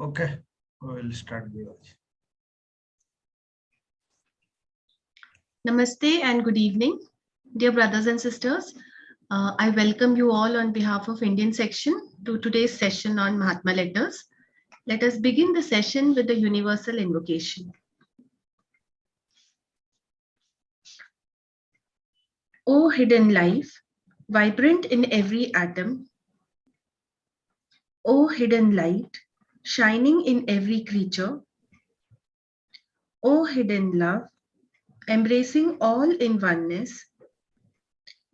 Okay, we will start the watch. Namaste and good evening, dear brothers and sisters. I welcome you all on behalf of Indian section to today's session on Mahatma letters. Let us begin the session with the Universal Invocation. O hidden life, vibrant in every atom. O hidden light, shining in every creature. O hidden love, embracing all in oneness.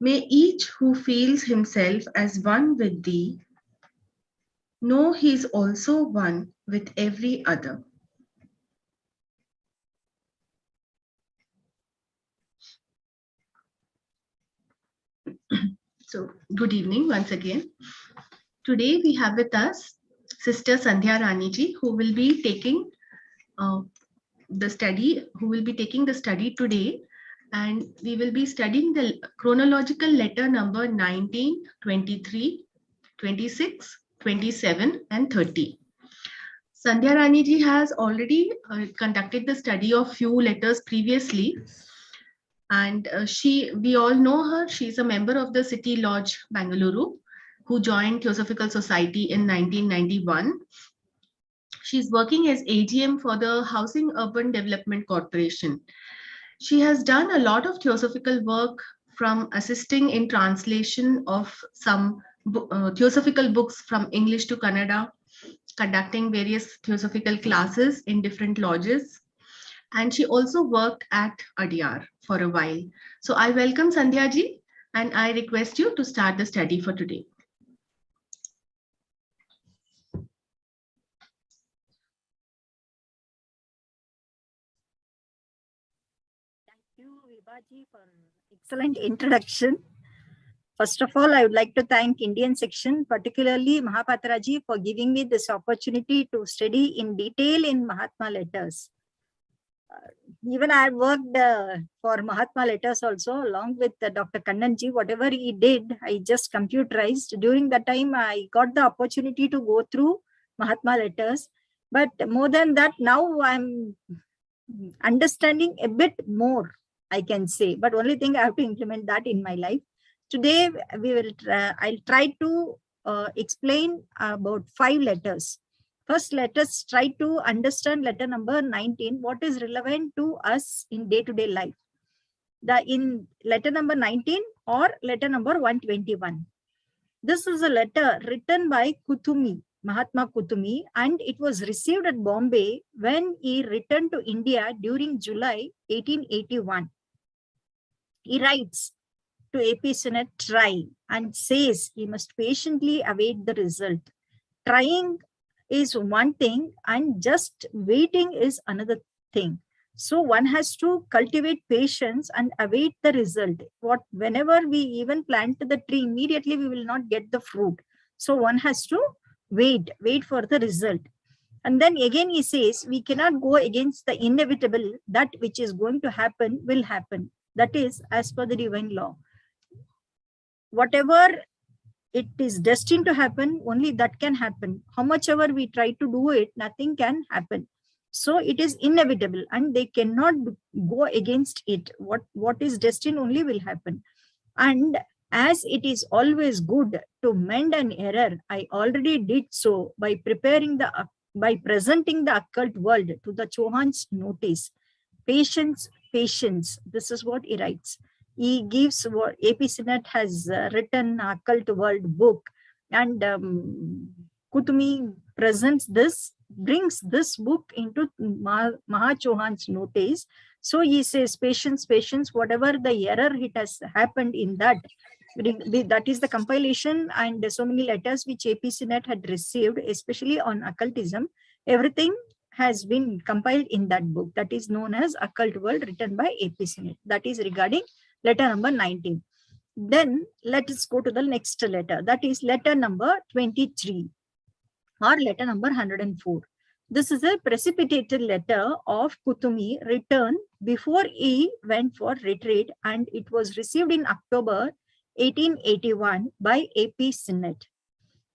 May each who feels himself as one with thee know he is also one with every other. So, good evening once again. Today we have with us Sister SandhyRani ji, who will be taking the study today, and we will be studying the chronological letter number 19, 23, 26, 27, and 30. SandhyRani ji has already conducted the study of few letters previously. And we all know her. She's a member of the City Lodge, Bangalore, who joined Theosophical Society in 1991. She's working as AGM for the Housing Urban Development Corporation. She has done a lot of theosophical work, from assisting in translation of some theosophical books from English to Kannada, conducting various theosophical classes in different lodges, and she also worked at Adyar for a while. So I welcome Sandhya ji, and I request you to start the study for today. Thank you, Vibhaji, for excellent introduction. First of all, I would like to thank Indian section, particularly Mahapatraji, for giving me this opportunity to study in detail in Mahatma letters. Even I worked for Mahatma letters also, along with Dr. Kannanji. Whatever he did, I just computerized. During that time, I got the opportunity to go through Mahatma letters. But more than that, now I'm understanding a bit more, I can say. But only thing, I have to implement that in my life. Today, I'll try to explain about 5 letters. First, let us try to understand letter number 19, what is relevant to us in day-to-day life. In letter number 19 or letter number 121. This is a letter written by Kutumi, Mahatma Kutumi, and it was received at Bombay when he returned to India during July 1881. He writes to AP Senate, try, and says he must patiently await the result. Trying is one thing and just waiting is another thing. So one has to cultivate patience and await the result. Whenever we even plant the tree, immediately we will not get the fruit. So one has to wait for the result. And then again he says, we cannot go against the inevitable. That which is going to happen will happen. That is as per the divine law. Whatever it is destined to happen, only that can happen. How much ever we try to do it, nothing can happen. So it is inevitable and they cannot go against it. What is destined only will happen. And as it is always good to mend an error, I already did so by presenting the occult world to the Chauhan's notice. Patience. This is what he writes. He gives what AP Senate has written occult world book, and Kutumi brings this book into Maha Chauhan's notice. So he says, patience, whatever the error it has happened in that is the compilation and so many letters which AP Senate had received, especially on occultism. Everything has been compiled in that book that is known as Occult World, written by AP Senate. That is regarding letter number 19. Then let us go to the next letter. That is letter number 23 or letter number 104. This is a precipitated letter of Kutumi written before he went for retreat, and it was received in October 1881 by AP Senate.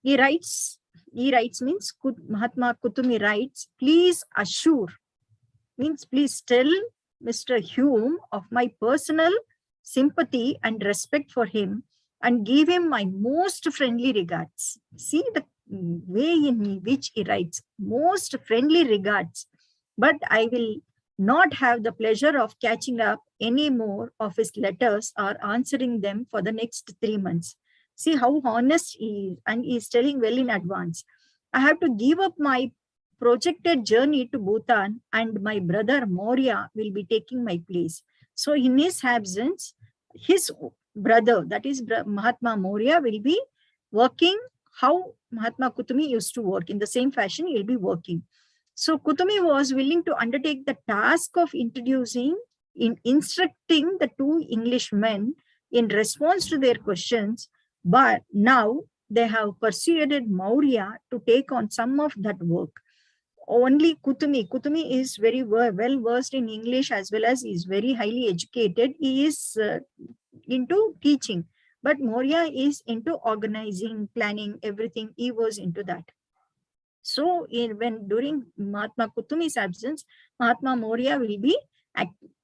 He writes he writes means Mahatma Kutumi writes, please assure, means please tell Mr. Hume of my personal sympathy and respect for him and give him my most friendly regards. See the way in which he writes, most friendly regards, but I will not have the pleasure of catching up any more of his letters or answering them for the next 3 months. See how honest he is, and he is telling well in advance. I have to give up my projected journey to Bhutan, and my brother Maurya will be taking my place. So in his absence, his brother, that is Mahatma Maurya, will be working how Mahatma Kutumi used to work. In the same fashion, he will be working. So Kutumi was willing to undertake the task of instructing the two Englishmen in response to their questions, but now they have persuaded Maurya to take on some of that work. Only Kutumi is very well versed in English, as well as is very highly educated. He is into teaching, but Maurya is into organizing, planning, everything. He was into that. So when during Mahatma Kutumi's absence, Mahatma Maurya will be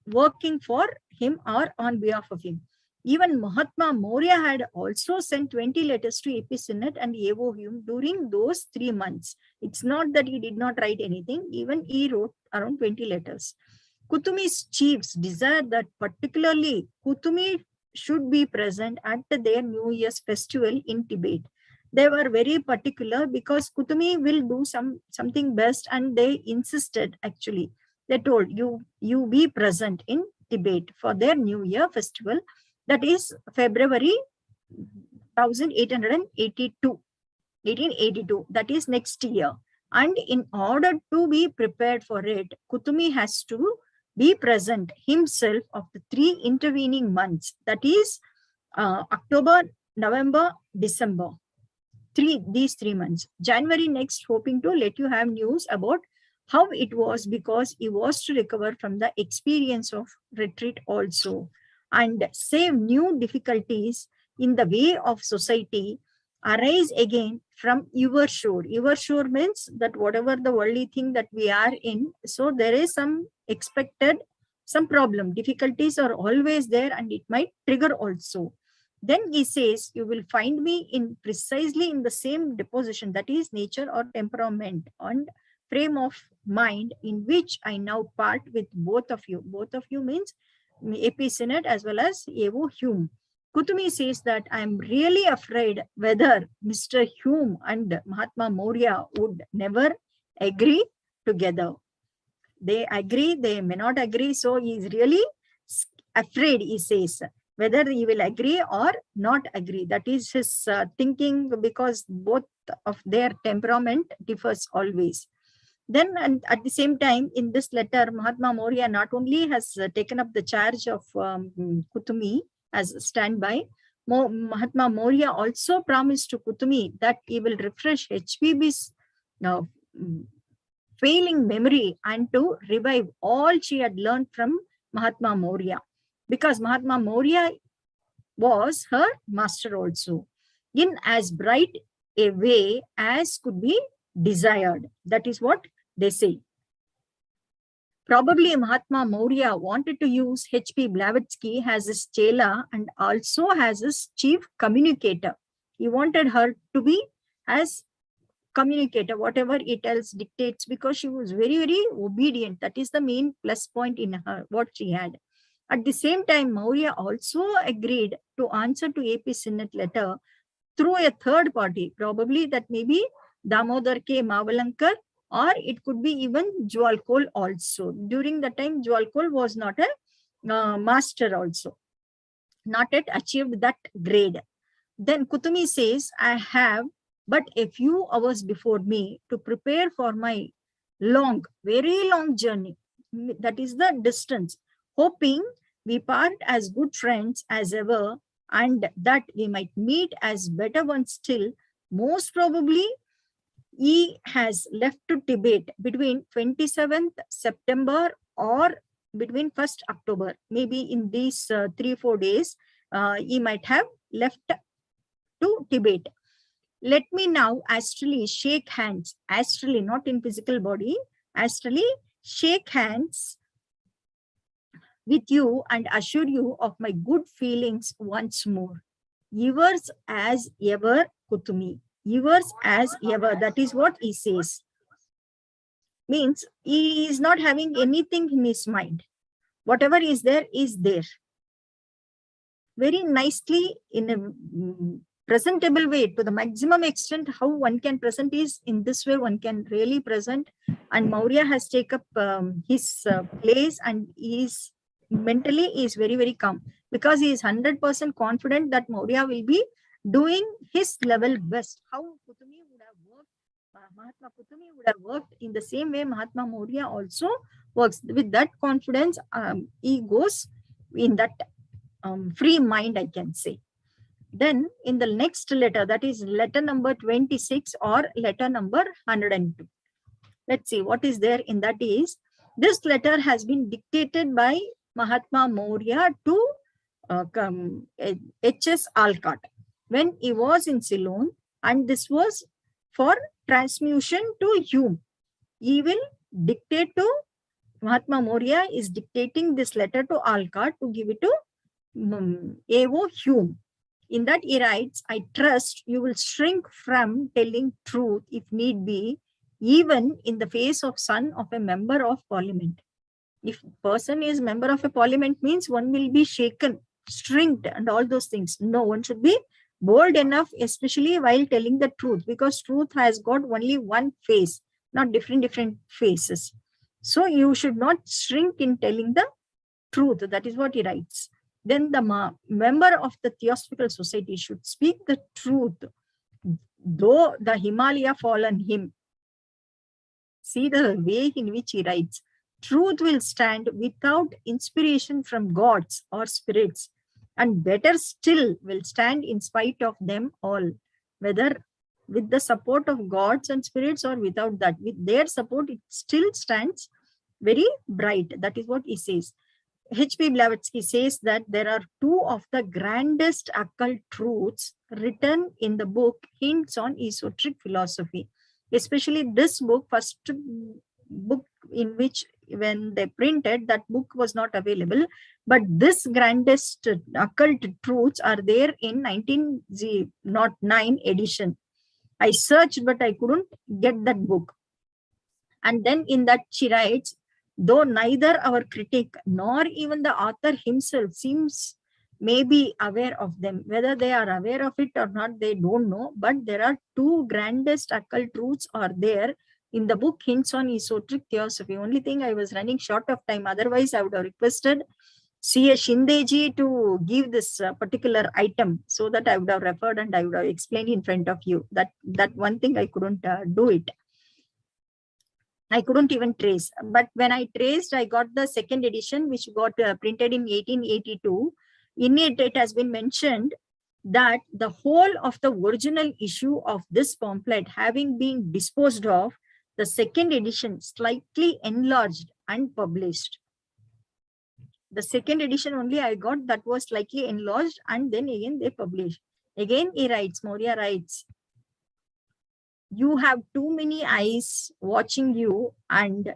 working for him or on behalf of him. Even Mahatma Maurya had also sent 20 letters to AP Synod and A.O. Hume during those 3 months. It's not that he did not write anything. Even he wrote around 20 letters. Kutumi's chiefs desired that particularly Kutumi should be present at their New Year's festival in Tibet. They were very particular because Kutumi will do something best, and they insisted actually. They told you be present in Tibet for their New Year festival. That is February 1882. That is next year. And in order to be prepared for it, Kutumi has to be present himself of the 3 intervening months. That is October, November, December. These 3 months. January next, hoping to let you have news about how it was, because he was to recover from the experience of retreat also, and save new difficulties in the way of society arise again from your shore. Your shore means that whatever the worldly thing that we are in, so there is some expected, some problem, difficulties are always there, and it might trigger also. Then he says, you will find me in precisely in the same deposition, that is nature or temperament and frame of mind in which I now part with both of you. Both of you means AP Synod as well as A.O. Hume. Kutumi says that I am really afraid whether Mr. Hume and Mahatma Maurya would never agree together. They agree, they may not agree. So he is really afraid, he says, whether he will agree or not agree. That is his thinking, because both of their temperament differs always. Then, and at the same time, in this letter, Mahatma Maurya not only has taken up the charge of Kutumi as standby, Mahatma Maurya also promised to Kutumi that he will refresh HPB's failing memory and to revive all she had learned from Mahatma Maurya, because Mahatma Maurya was her master also, in as bright a way as could be desired. That is what they say. Probably Mahatma Maurya wanted to use H.P. Blavatsky as his chela and also as his chief communicator. He wanted her to be as communicator, whatever it else dictates, because she was very, very obedient. That is the main plus point in her, what she had. At the same time, Maurya also agreed to answer to AP Synod letter through a third party, probably that may be Damodar K. Mavalankar, or it could be even Jwalkol also. During the time, Jwalkol was not a master also, not yet achieved that grade. Then Kutumi says, I have but a few hours before me to prepare for my long, very long journey. That is the distance. Hoping we part as good friends as ever, and that we might meet as better ones still. Most probably, he has left to Tibet between 27th September or between 1st October. Maybe in these 3-4 days, he might have left to Tibet. Let me now astrally shake hands, astrally, not in physical body, astrally shake hands with you and assure you of my good feelings once more. Yours as ever, Kutumi. Yours as ever. That is what he says. Means he is not having anything in his mind. Whatever is there is there. Very nicely, in a presentable way, to the maximum extent how one can present is in this way one can really present. And Maurya has taken up his place, and he is mentally is very, very calm, because he is 100% confident that Maurya will be doing his level best. How Kutumi would have worked, Mahatma Kutumi would have worked in the same way Mahatma Maurya also works. With that confidence, he goes in that free mind, I can say. Then in the next letter, that is letter number 26 or letter number 102. Let's see what is there in that is, this letter has been dictated by Mahatma Maurya to H.S. Alcott when he was in Ceylon, and this was for transmission to Hume. He will dictate to Mahatma Maurya is dictating this letter to Alcott to give it to A.O. Hume. In that he writes, I trust you will shrink from telling truth if need be, even in the face of son of a member of parliament. If person is member of a parliament means one will be shaken, shrinked and all those things. No, one should be bold enough, especially while telling the truth, because truth has got only one face, not different faces. So you should not shrink in telling the truth. That is what he writes. Then the member of the Theosophical Society should speak the truth, though the Himalaya fall on him. See the way in which he writes. Truth will stand without inspiration from gods or spirits, and better still will stand in spite of them all, whether with the support of gods and spirits or without that. With their support, it still stands very bright. That is what he says. H.P. Blavatsky says that there are two of the grandest occult truths written in the book Hints on Esoteric Philosophy. Especially this book, first book in which when they printed, that book was not available. But this grandest occult truths are there in 1909 edition. I searched, but I couldn't get that book. And then in that she writes, though neither our critic nor even the author himself seems may be aware of them, whether they are aware of it or not, they don't know. But there are two grandest occult truths are there in the book Hints on Esoteric Theosophy. Only thing, I was running short of time. Otherwise, I would have requested C.A. Shindeji to give this particular item so that I would have referred and I would have explained in front of you. That one thing I couldn't do it. I couldn't even trace. But when I traced, I got the second edition, which got printed in 1882. In it, it has been mentioned that the whole of the original issue of this pamphlet having been disposed of, the second edition slightly enlarged and published. The second edition only I got that was slightly enlarged, and then again they published. Again he writes, Maurya writes, you have too many eyes watching you and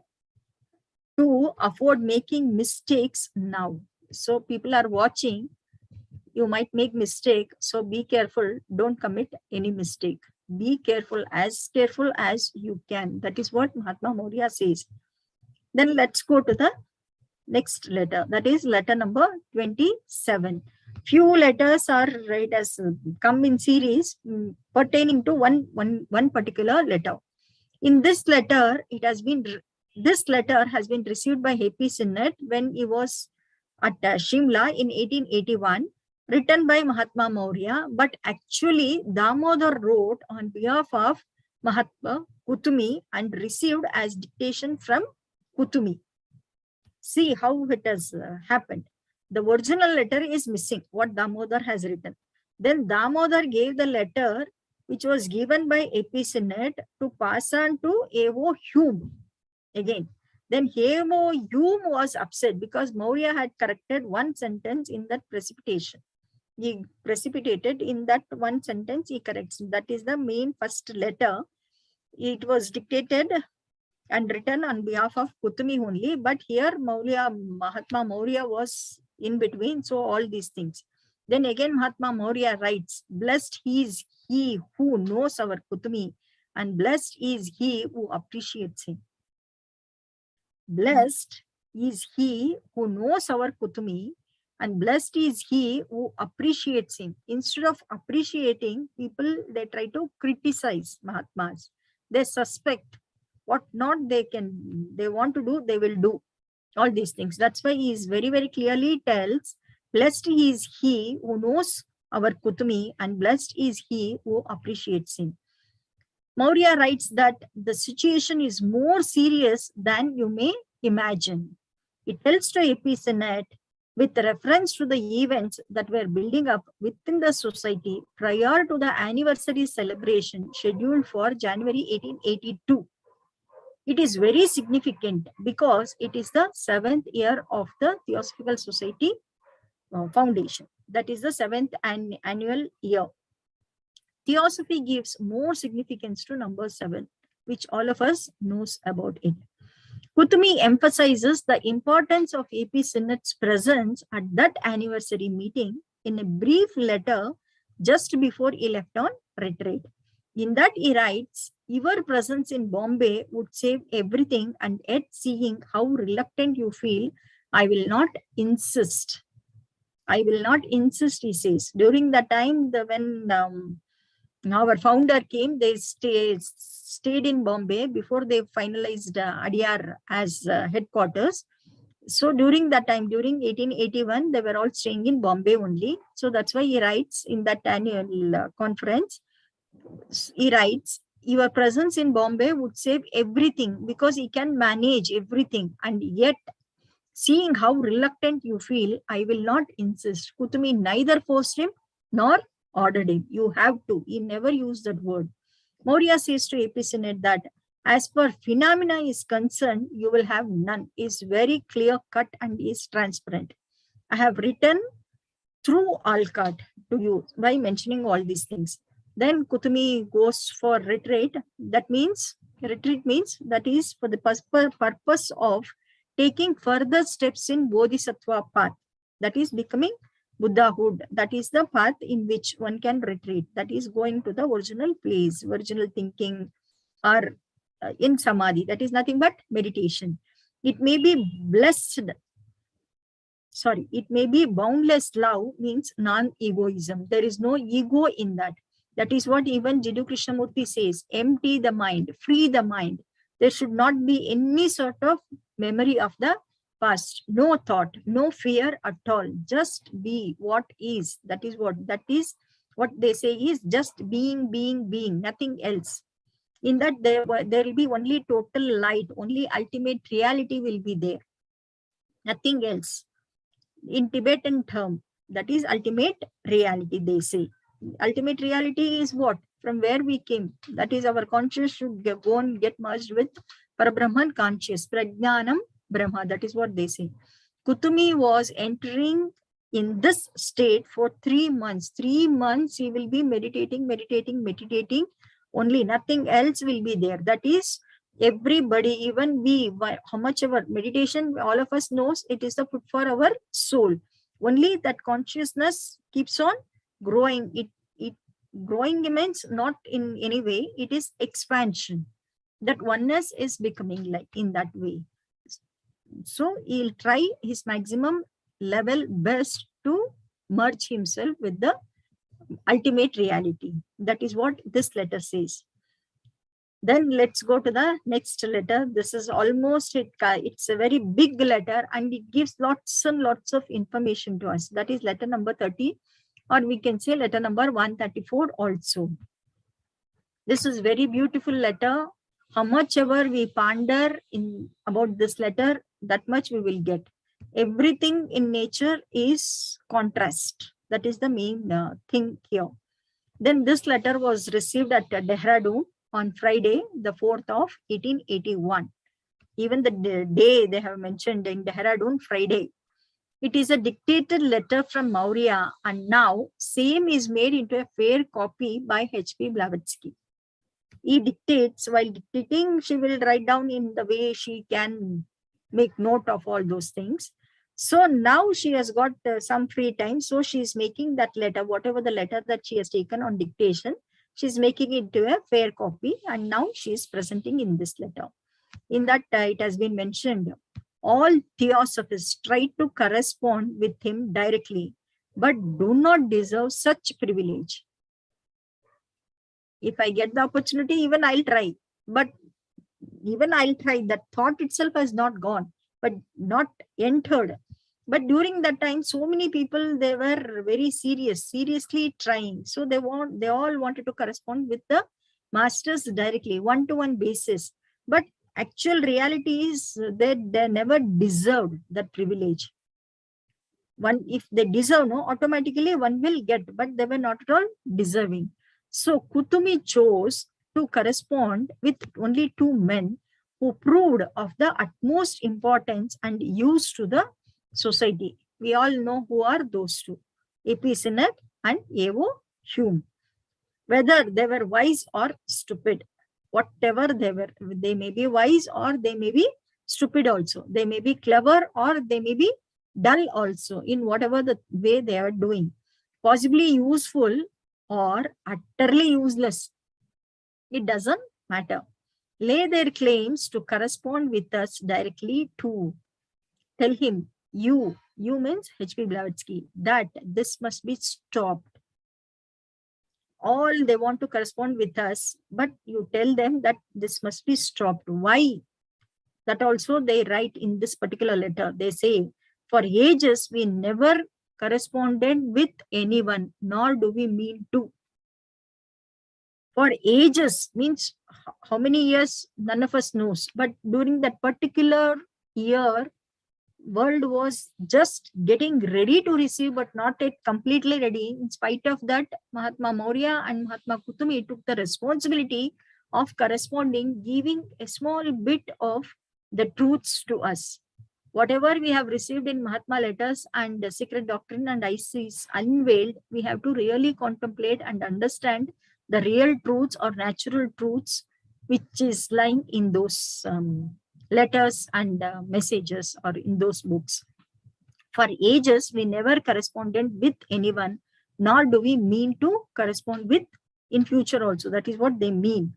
to afford making mistakes now. So people are watching, you might make mistake. So be careful, don't commit any mistake. Be careful as you can. That is what Mahatma Maurya says. Then let's go to the next letter. That is letter number 27. Few letters are right as come in series pertaining to one particular letter. In this letter, this letter has been received by H.P. Sinnett when he was at Shimla in 1881, written by Mahatma Maurya, but actually Damodar wrote on behalf of Mahatma Kutumi and received as dictation from Kutumi. See how it has happened. The original letter is missing, what Damodar has written. Then Damodar gave the letter which was given by A.P. Sinnett to pass on to A.O. Hume again. Then A.O. Hume was upset because Maurya had corrected one sentence in that precipitation. he precipitated. In that one sentence, he corrects. That is the main first letter. It was dictated and written on behalf of Kutumi only, but here Mahatma Maurya was in between, so all these things. Then again Mahatma Maurya writes, blessed is he who knows our Kutumi, and blessed is he who appreciates him. Blessed is he who knows our Kutumi, and blessed is he who appreciates him. Instead of appreciating, people, they try to criticize Mahatmas. They suspect what not they want to do, they will do. All these things. That's why he is very, very clearly tells, blessed is he who knows our Kutumi, and blessed is he who appreciates him. Maurya writes that the situation is more serious than you may imagine. It tells to AP Senate with reference to the events that were building up within the society prior to the anniversary celebration scheduled for January 1882. It is very significant because it is the 7th year of the Theosophical Society foundation. That is the 7th annual year. Theosophy gives more significance to number 7, which all of us knows about it. Kutumi emphasizes the importance of AP Senate's presence at that anniversary meeting in a brief letter just before he left on retreat. In that he writes, your presence in Bombay would save everything, and yet seeing how reluctant you feel, I will not insist. I will not insist, he says. During the time when our founder came, they stayed in Bombay before they finalized Adyar as headquarters. So during that time, during 1881, they were all staying in Bombay only. So that's why he writes in that annual conference, he writes, your presence in Bombay would save everything because he can manage everything, and yet seeing how reluctant you feel, I will not insist. Kutumi neither forced him nor ordered him. You have to. He never used that word. Maurya says to AP Senate that as per phenomena is concerned, you will have none. Is very clear cut and is transparent. I have written through Alcott to you by mentioning all these things. Then Kutumi goes for retreat. That means, retreat means that is for the purpose of taking further steps in Bodhisattva path. That is becoming Buddhahood. That is the path in which one can retreat. That is going to the original place, original thinking, or in Samadhi. That is nothing but meditation. It may be blessed. Sorry, it may be boundless love, means non-egoism. There is no ego in that. That is what even Jiddu Krishnamurti says, empty the mind, free the mind. There should not be any sort of memory of the past, no thought, no fear at all. Just be what is. That is what they say is just being, nothing else. In that there will be only total light, only ultimate reality will be there. Nothing else. In Tibetan term, that is ultimate reality, they say. Ultimate reality is what? From where we came. That is our conscious should go and get merged with Parabrahman conscious. Prajnanam Brahma. That is what they say. Kutumi was entering in this state for 3 months. 3 months he will be meditating. Only nothing else will be there. That is everybody, even we, how much ever meditation, all of us knows it is the food for our soul. Only that consciousness keeps on growing. It growing means not in any way, it is expansion. That oneness is becoming like in that way. So he'll try his maximum level best to merge himself with the ultimate reality. That is what this letter says. Then let's go to the next letter. This is almost it's a very big letter and it gives lots and lots of information to us. That is letter number 30, or we can say letter number 134 also. This is very beautiful letter. How much ever we ponder in about this letter, that much we will get. Everything in nature is contrast. That is the main thing here. Then this letter was received at Dehradun on Friday, the 4th of 1881. Even the day they have mentioned in Dehradun, Friday. It is a dictated letter from Maurya, and now same is made into a fair copy by H.P. Blavatsky. He dictates. While dictating, she will write down in the way she can make note of all those things. So now she has got some free time. So she is making that letter, whatever the letter that she has taken on dictation, she's making it to a fair copy, and now she is presenting in this letter. In that it has been mentioned, all theosophists try to correspond with him directly, but do not deserve such privilege. If I get the opportunity, even I'll try. But even I'll try. That thought itself has not gone, but not entered. But during that time, so many people, they were very seriously trying. So they all wanted to correspond with the masters directly, one-to-one basis. But actual reality is that they never deserved that privilege. If they deserve, no, automatically one will get, but they were not at all deserving. So Kutumi chose to correspond with only two men who proved of the utmost importance and use to the society. We all know who are those two, A.P. Sinnett and A.O. Hume. Whether they were wise or stupid, whatever they were, they may be wise or they may be stupid also. They may be clever or they may be dull also in whatever the way they are doing. Possibly useful or utterly useless. It doesn't matter. Lay their claims to correspond with us directly to tell him, you means H.P. Blavatsky, that this must be stopped. All they want to correspond with us, but you tell them that this must be stopped. Why? That also they write in this particular letter. They say, for ages we never corresponded with anyone, nor do we mean to. For ages means how many years, none of us knows. But during that particular year, world was just getting ready to receive, but not yet completely ready. In spite of that, Mahatma Maurya and Mahatma Kutumi took the responsibility of corresponding, giving a small bit of the truths to us. Whatever we have received in Mahatma letters and the secret doctrine and ICs unveiled, we have to really contemplate and understand the real truths or natural truths which is lying in those letters and messages or in those books. For ages, we never corresponded with anyone, nor do we mean to correspond with in future also. That is what they mean.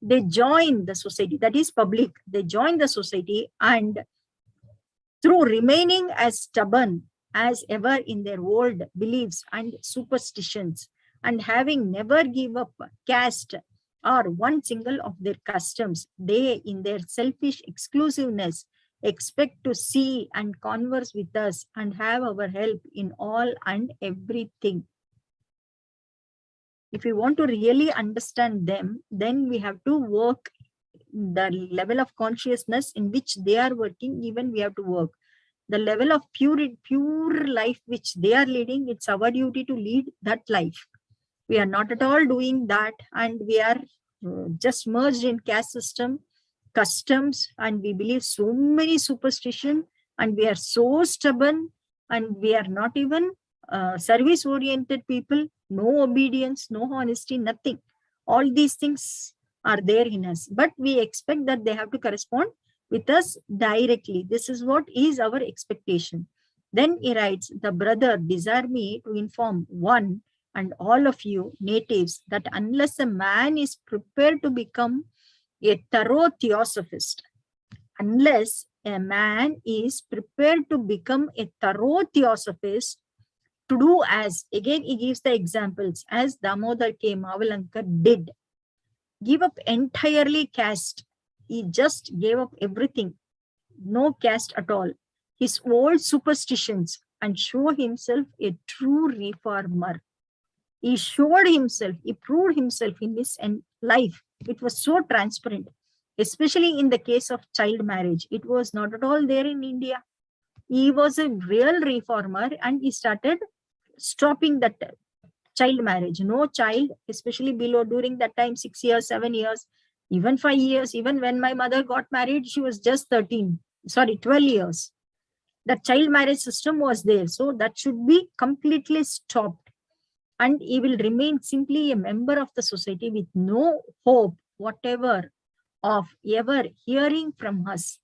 They join the society, that is public. They join the society, and through remaining as stubborn as ever in their old beliefs and superstitions, and having never give up caste or one single of their customs, they in their selfish exclusiveness expect to see and converse with us and have our help in all and everything. If we want to really understand them, then we have to work the level of consciousness in which they are working. Even we have to work the level of pure life which they are leading. It's our duty to lead that life. We are not at all doing that, and we are just merged in caste system, customs, and we believe so many superstition, and we are so stubborn, and we are not even service oriented people. No obedience, no honesty, nothing. All these things are there in us, but we expect that they have to correspond with us directly. This is what is our expectation. Then he writes, the brother desire me to inform one and all of you natives that unless a man is prepared to become a thorough theosophist, unless a man is prepared to become a thorough theosophist, to do as, again he gives the examples, as Damodar K. Mavalankar did, give up entirely caste. He just gave up everything, no caste at all, his old superstitions, and show himself a true reformer. He showed himself, he proved himself in his life. It was so transparent, especially in the case of child marriage. It was not at all there in India. He was a real reformer, and he started stopping that child marriage. No child, especially below, during that time, 6 years, 7 years, even 5 years. Even when my mother got married, she was just 12 years. The child marriage system was there. So that should be completely stopped. And he will remain simply a member of the society with no hope, whatever, of ever hearing from us.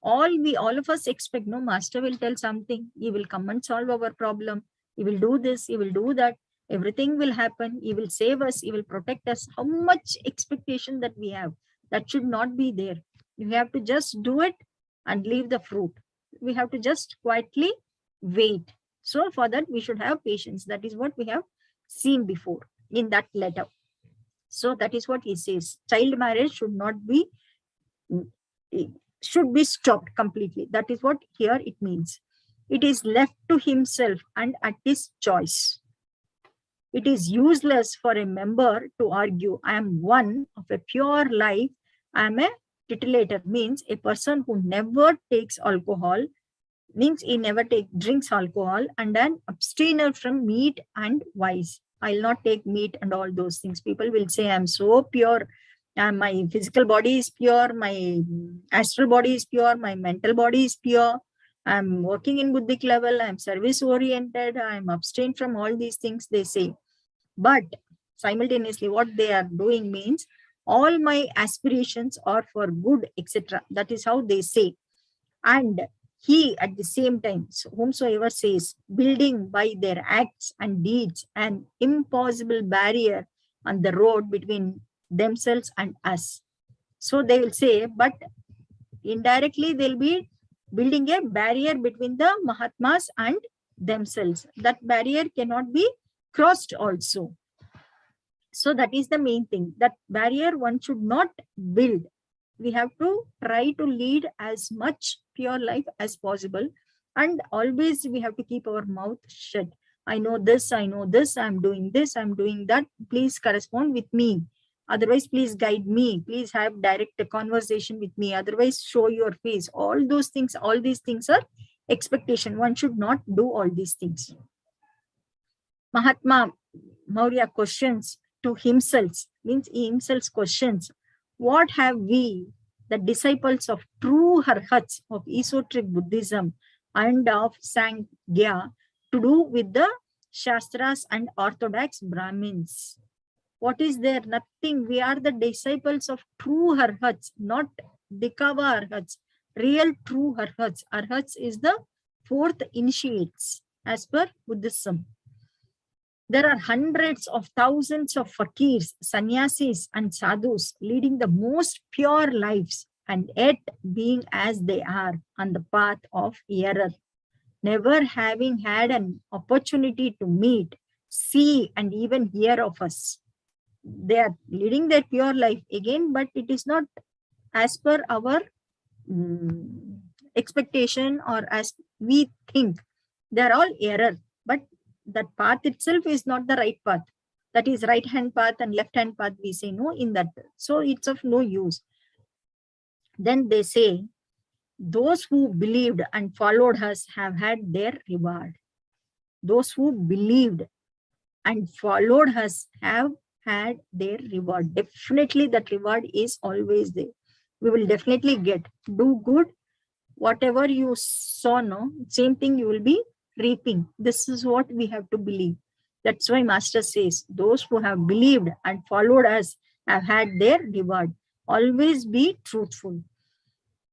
All of us expect, no, master will tell something, he will come and solve our problem, he will do this, he will do that, everything will happen, he will save us, he will protect us. How much expectation that we have? That should not be there. You have to just do it and leave the fruit. We have to just quietly wait. So for that, we should have patience. That is what we have seen before in that letter. So that is what he says. Child marriage should not be, should be stopped completely. That is what here it means. It is left to himself and at his choice. It is useless for a member to argue, I am one of a pure life. I am a titillator, means a person who never takes alcohol, means he never drinks alcohol, and an abstainer from meat and vice. I'll not take meat and all those things. People will say, I'm so pure. My physical body is pure. My astral body is pure. My mental body is pure. I'm working in Buddhic level. I'm service oriented. I'm abstain from all these things, they say. But simultaneously, what they are doing means all my aspirations are for good, etc. That is how they say. And he, at the same time, whomsoever says, building by their acts and deeds an impossible barrier on the road between themselves and us. So they will say, but indirectly they'll be building a barrier between the Mahatmas and themselves. That barrier cannot be crossed also. So that is the main thing. That barrier one should not build. We have to try to lead as much pure life as possible. And always we have to keep our mouth shut. I know this, I'm doing this, I'm doing that. Please correspond with me. Otherwise, please guide me. Please have direct conversation with me. Otherwise, show your face. All those things, all these things are expectation. One should not do all these things. Mahatma Maurya questions to himself, means he himself questions, what have we, the disciples of true Arhats of esoteric Buddhism and of Sankhya, to do with the Shastras and Orthodox Brahmins? What is there? Nothing. We are the disciples of true Arhats, not Dikava Arhats, real true Arhats. Arhats is the fourth initiates as per Buddhism. There are hundreds of thousands of fakirs, sannyasis, and sadhus leading the most pure lives, and yet being as they are on the path of error, never having had an opportunity to meet, see, and even hear of us. They are leading their pure life again, but it is not as per our expectation or as we think. They are all error, but that path itself is not the right path. That is right hand path and left hand path, we say no in that. So it's of no use. Then they say, those who believed and followed us have had their reward. Those who believed and followed us have had their reward. Definitely that reward is always there. We will definitely get. Do good. Whatever you saw, no, same thing you will be reaping. This is what we have to believe. That's why Master says, those who have believed and followed us have had their reward. Always be truthful.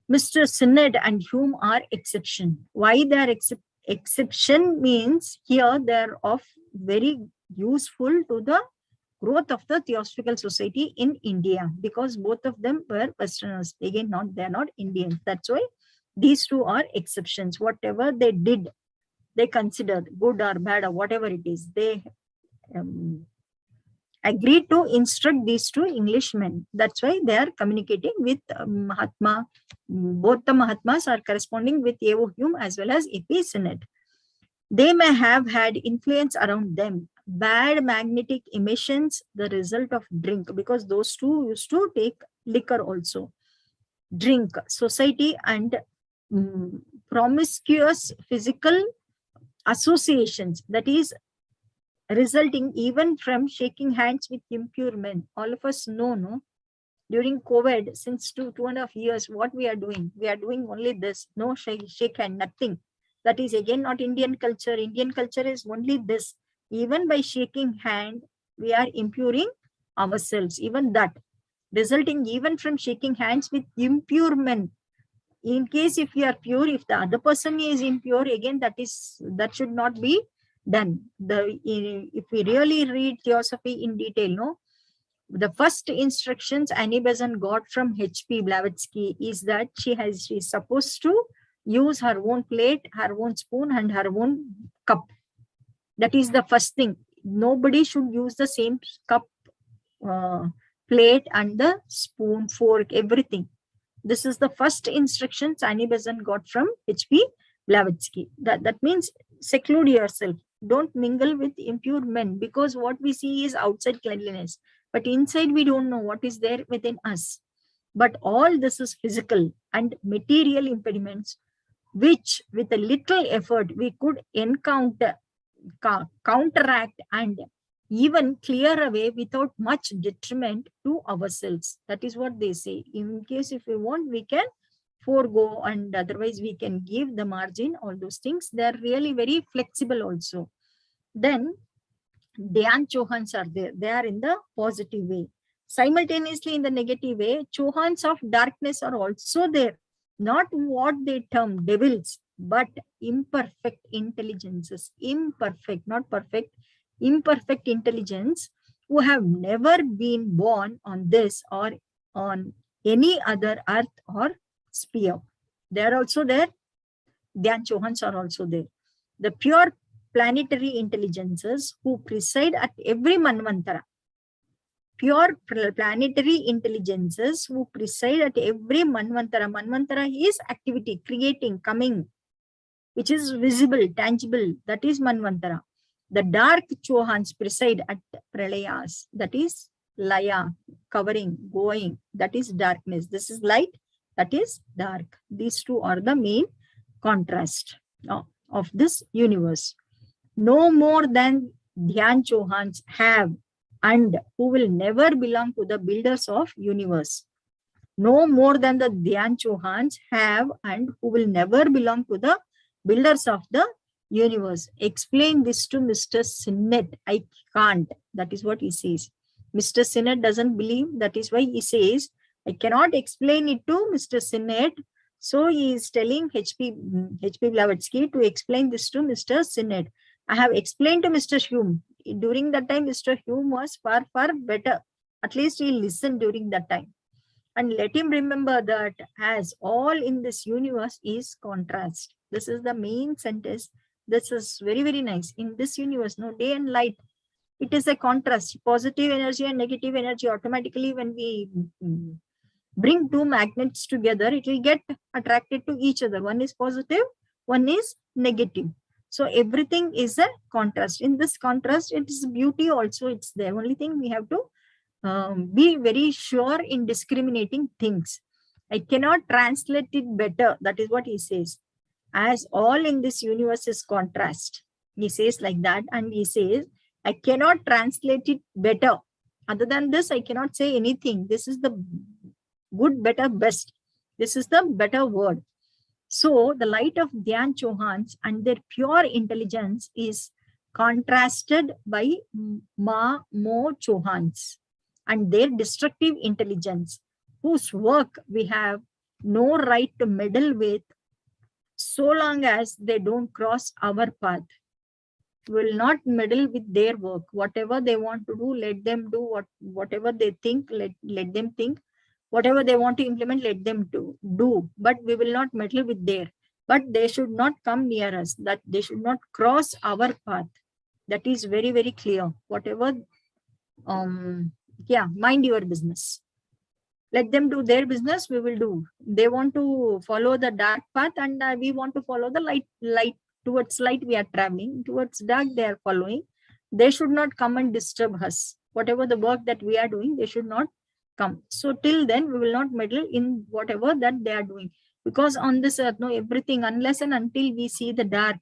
Mr. Synod and Hume are exception. Why they are exception means here they are of very useful to the growth of the Theosophical Society in India, because both of them were Westerners. Again, they are not Indians. That's why these two are exceptions. Whatever they did, they consider good or bad or whatever it is, they agreed to instruct these two Englishmen. That's why they are communicating with Mahatma. Both the Mahatmas are corresponding with A.O. Hume as well as E.P. Synod. They may have had influence around them. Bad magnetic emissions, the result of drink, because those two used to take liquor also. Drink, society, and promiscuous physical associations, that is resulting even from shaking hands with impure men. All of us know, no? During COVID, since 2.5 years, what we are doing? We are doing only this. No shake hand, nothing. That is again not Indian culture. Indian culture is only this. Even by shaking hand, we are impurring ourselves. Even that, resulting even from shaking hands with impure men. In case if you are pure, if the other person is impure, again that should not be done. If we really read Theosophy in detail, no, the first instructions Annie Besant got from H.P. Blavatsky is that she's supposed to use her own plate, her own spoon, and her own cup. That is the first thing. Nobody should use the same cup, plate, and the spoon, fork, everything. This is the first instructions Annie Besant got from H.P. Blavatsky. That means seclude yourself. Don't mingle with impure men, because what we see is outside cleanliness, but inside we don't know what is there within us. But all this is physical and material impediments, which with a little effort we could encounter, counteract, and even clear away without much detriment to ourselves. That is what they say. In case if we want, we can forego, and otherwise we can give the margin, all those things. They are really very flexible also. Then Dhyan Chauhans are there. They are in the positive way. Simultaneously in the negative way, Chauhans of darkness are also there. Not what they term devils, but imperfect intelligences. Imperfect, not perfect. Imperfect intelligence who have never been born on this or on any other earth or sphere. They are also there. Dhyan Chauhans are also there. The pure planetary intelligences who preside at every manvantara. Pure planetary intelligences who preside at every manvantara. Manvantara is activity, creating, coming, which is visible, tangible. That is manvantara. The dark Chauhans preside at pralayas. That is laya, covering, going. That is darkness. This is light. That is dark. These two are the main contrast of this universe. No more than Dhyan Chauhans have and who will never belong to the builders of universe. No more than the Dhyan Chauhans have and who will never belong to the builders of the universe. Explain this to Mr. Sinnett. I can't. That is what he says. Mr. Sinnett doesn't believe. That is why he says, I cannot explain it to Mr. Sinnett. So he is telling H.P. Blavatsky to explain this to Mr. Sinnett. I have explained to Mr. Hume. During that time, Mr. Hume was far, far better. At least he listened during that time. And let him remember that as all in this universe is contrast. This is the main sentence. This is very, very nice. In this universe, no day and light. It is a contrast. Positive energy and negative energy. Automatically, when we bring two magnets together, it will get attracted to each other. One is positive, one is negative. So everything is a contrast. In this contrast, it is beauty also. It's the only thing we have to be very sure in discriminating things. I cannot translate it better. That is what he says. As all in this universe is contrast. He says like that, and he says, I cannot translate it better. Other than this, I cannot say anything. This is the good, better, best. This is the better word. So the light of Dhyan Chauhans and their pure intelligence is contrasted by Mo Chauhans and their destructive intelligence, whose work we have no right to meddle with so long as they don't cross our path. We will not meddle with their work. Whatever they want to do, let them do. Whatever they think, let them think. Whatever they want to implement, let them do. But we will not meddle with their. But they should not come near us. That they should not cross our path. That is very, very clear. Whatever, mind your business. Let them do their business, we will do. They want to follow the dark path, and we want to follow the light. Towards light we are traveling. Towards dark they are following. They should not come and disturb us. Whatever the work that we are doing, they should not come. So till then, we will not meddle in whatever that they are doing. Because on this earth, no, everything, unless and until we see the dark,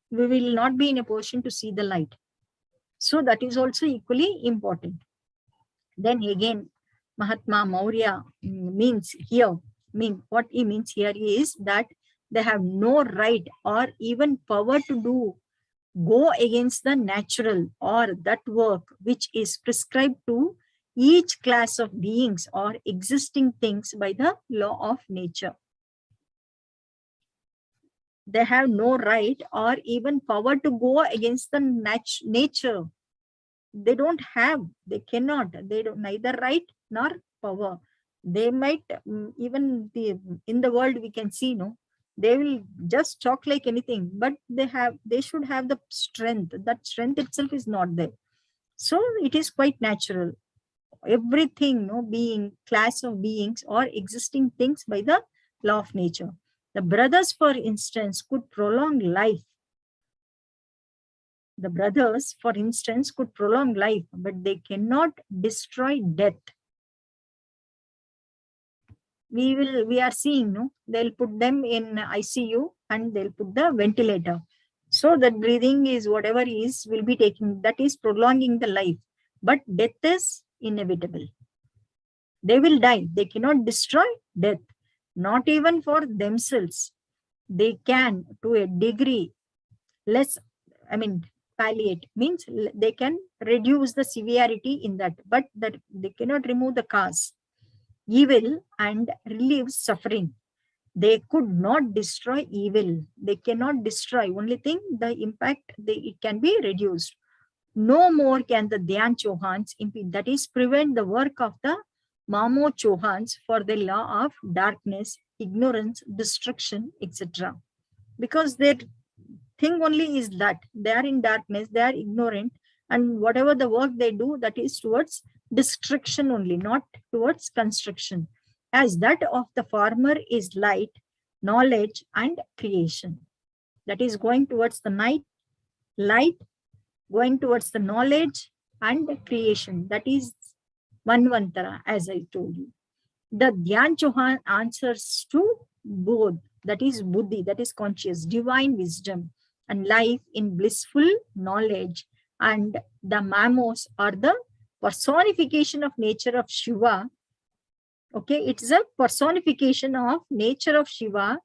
we will not be in a position to see the light. So that is also equally important. Then again, Mahatma Maurya means here, what he means here is that They have no right or even power to go against the natural or that work which is prescribed to each class of beings or existing things by the law of nature. They have no right or even power to go against the nature. They don't have, they cannot, they don't neither right nor power. They might even in the world we can see, no, they will just talk like anything, but they should have the strength. That strength itself is not there. So it is quite natural. Everything, no, being, class of beings or existing things by the law of nature. The brothers, for instance, could prolong life. The brothers, for instance, could prolong life, but they cannot destroy death. We are seeing, no, they'll put them in ICU and they'll put the ventilator. So that breathing is whatever is will be taking, that is prolonging the life. But death is inevitable. They will die. They cannot destroy death, not even for themselves. They can, to a degree, palliate, means they can reduce the severity in that, but that they cannot remove the cause, evil, and relieve suffering. They could not destroy evil. They cannot destroy. Only thing, the impact, it can be reduced. No more can the Dhyan Chauhans impede, that is, prevent the work of the Mamo Chauhans for the law of darkness, ignorance, destruction, etc. Because their thing only is that they are in darkness, they are ignorant, and whatever the work they do, that is towards destruction only, not towards construction. As that of the farmer is light, knowledge, and creation. That is going towards the light, going towards the knowledge and creation. That is Manvantara, as I told you. The Dhyan Chauhan answers to both, that is Buddhi, that is conscious, divine wisdom, and life in blissful knowledge. And the Mamos are the personification of nature of Shiva. Okay, it's a personification of nature of Shiva.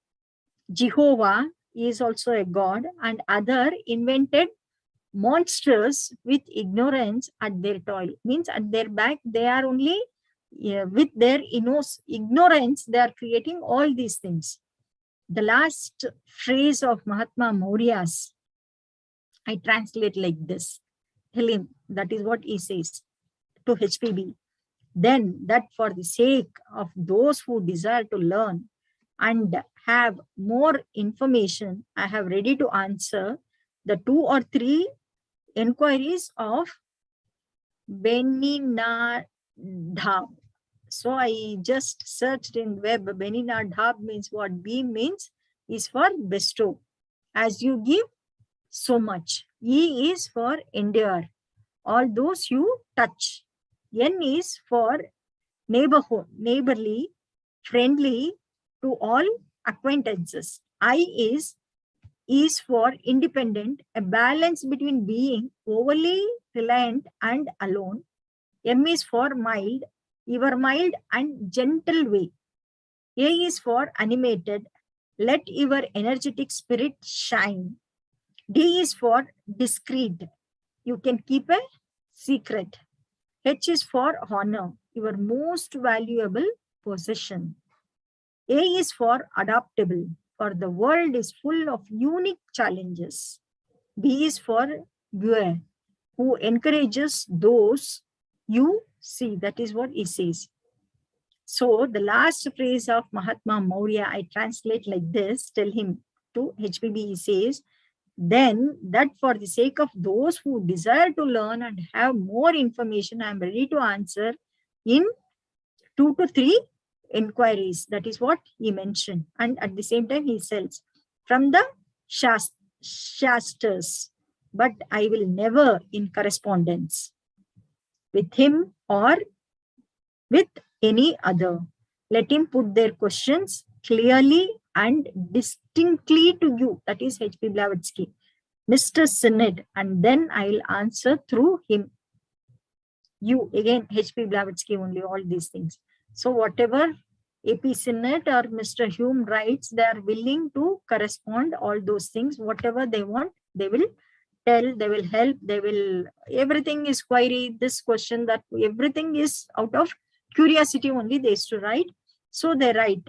Jehovah is also a god, and other invented monsters with ignorance at their toil. Means at their back, they are only, with their ignorance, they are creating all these things. The last phrase of Mahatma Maurya's, I translate like this. Tell him, that is what he says to HPB. Then that for the sake of those who desire to learn and have more information, I have ready to answer the 2 or 3 inquiries of Beninadab. So I just searched in web. Beninadab means what? B means is for bestow. As you give, so much. E is for endure. All those you touch. N is for neighborhood, neighborly, friendly to all acquaintances. I is for independent, a balance between being overly reliant and alone. M is for mild, ever mild and gentle way. A is for animated, let your energetic spirit shine. D is for discreet, you can keep a secret. H is for honor, your most valuable possession. A is for adaptable, for the world is full of unique challenges. B is for viewer, who encourages those you see. That is what he says. So the last phrase of Mahatma Maurya, I translate like this. Tell him to HPB, he says, then that for the sake of those who desire to learn and have more information, I am ready to answer in 2 to 3 inquiries. That is what he mentioned. And at the same time, he says, from the Shastras, but I will never in correspondence with him or with any other. Let him put their questions clearly and distinctly to you. That is H.P. Blavatsky, Mr. Synod, and then I will answer through him. You, again, H.P. Blavatsky only, all these things. So whatever AP Senate or Mr. Hume writes, they are willing to correspond all those things, whatever they want, they will tell, they will help, they will, everything is query, this question, that, everything is out of curiosity only they used to write. So they write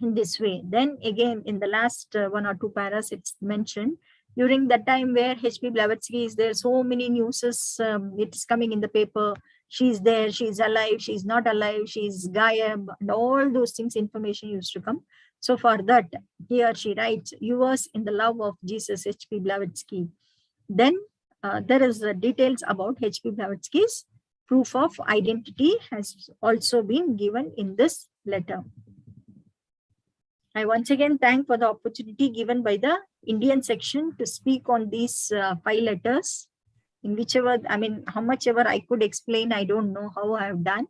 in this way. Then again, in the last one or two paras, it's mentioned, during that time where H.P. Blavatsky is there, so many newses, it's coming in the paper, she's there, she's alive, she's not alive, she's Gayab, and all those things, information used to come. So for that, here she writes, yours in the love of Jesus, H.P. Blavatsky. Then there is details about H.P. Blavatsky's proof of identity has also been given in this letter. I once again thank for the opportunity given by the Indian section to speak on these 5 letters. In whichever, I mean, how much ever I could explain, I don't know how I have done.